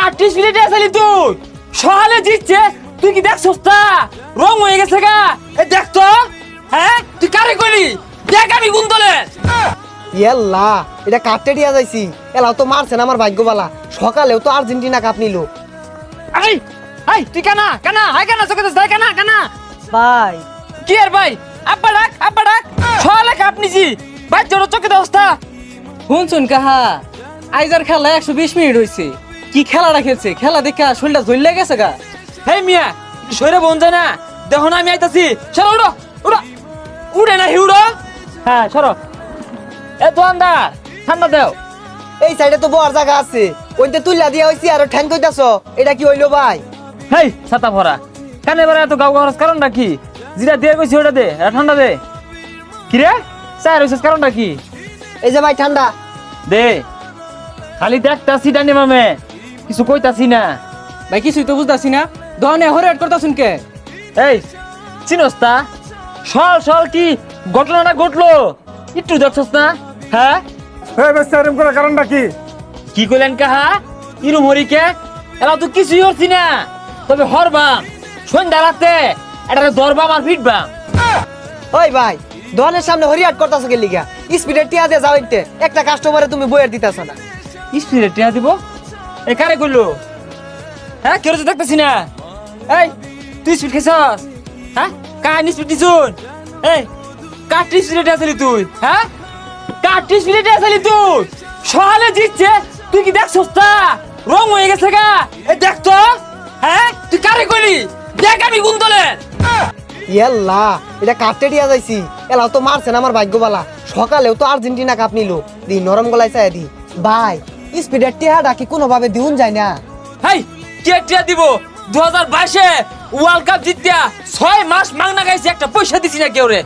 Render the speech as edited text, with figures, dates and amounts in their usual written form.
কাটিস মিনিটে আসলি তুই সহালে জিতছে তুই কি দেখছস তা রং হয়ে গেছে গা এ দেখ তো হ্যাঁ তুই কারে কইলি দেখ আমি গুণ দলে ইয়াল্লা এটা কাটতে দিয়া যাইছি এলাও তো মারছেন আমার ভাগ্যবালা সকালেও তো আর্জেন্টিনা কাপ নিল এই এই তুই কানা কানা হাই কানা চোখে যাই কানা কানা ভাই কি আর ভাই আব্বা ডাক সহালে কাপ নিছি ভাই তোর চোখে অবস্থা শুনছুন কাহা আইজার খেলা 120 মিনিট হইছে কি খেলাটা খেলছে খেলা দেখা শরীরটা জ্বলে গেছে গা হেই মিয়া সইরে বন যায় না দেখো না আমি আইতাছি সরো উড়ো উড়ো উড়ে না হিউড়ো হ্যাঁ সরো এ দোকানদার ঠান্ডা দেও এই সাইডে তো বড় জায়গা আছে ওইতে তুইলা দিয়া হইছি আর ঠ্যাং কইতাছ এটা কি হইলো ভাই হেই ছাতা ভরা কানে ভরা এত গাও গাওয়ার কারণটা কি যেটা দিয়ে কইছি ওটা দে এটা ঠান্ডা দে কি রে চাই রইছিস কারণটা কি এই যে ভাই ঠান্ডা দে খালি দেখতাছি ডানি মামে কিছু কইতাছি না ভাই কিছুই তো বুঝতাছি না দহনে হরেট করতাছুন কে এই চিনস তা সল কি ঘটনাটা ঘটলো একটু দেখছস না হ্যাঁ এই বেশ এরকম করার কারণটা কি? কি কইলেন কাহা ইরুম হরিকে এলা তো কিছুই হচ্ছি না তবে হরবাম সন্ধ্যা রাতে এটা দরবাম আর ফিটবাম ওই ভাই দোকানের সামনে হরিয়াট করতাছ কে লিগা স্পিডে টিয়া দিয়ে যাও ইতে একটা কাস্টমারে তুমি বইয়ের দিতাছ না স্পিডে টিয়া দিব এ কারে কইলো হ্যাঁ কেউ তো দেখতেছি না এই তুই স্পিড খেছস হ্যাঁ কাহিনী স্পিড দিছুন এই কাটি স্পিডে আসলি তুই হ্যাঁ কাটি স্পিডে আসলি তুই সহালে জিতছে তুই কি দেখছস তা রং হয়ে গেছে গা এ দেখ তো হ্যাঁ তুই কারে কইলি দেখ আমি গুণ দলে ইয়াল্লা এটা কাটতে দিয়া যাইছি এলাও তো মারছেন আমার ভাগ্যবালা সকালেও তো আর্জেন্টিনা কাপ নিল দি নরম গলায় চাই দি ভাই স্পিডের টিয়াটা কি কোনোভাবে দিউন যায় না হেই কে টিয়া দিব 2022 এ ওয়ার্ল্ড কাপ জিতিয়া 6 মাস মাগনা গাইছে একটা পয়সা দিছি না কেউ রে